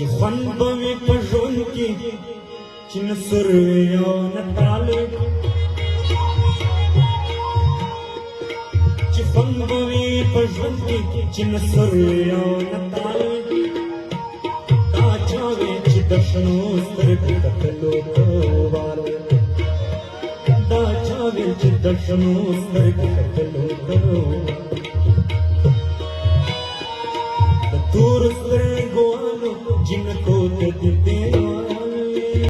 چې خوند به وي په ژوند کې چې نه سور وي او نه تال وي چې خوند به وي په ژوند کې چې نه سور وي او نه تال وي دا چا وي چې د شنو سترګو کتلو وار دا چا وي چې د شنو سترګو کتلو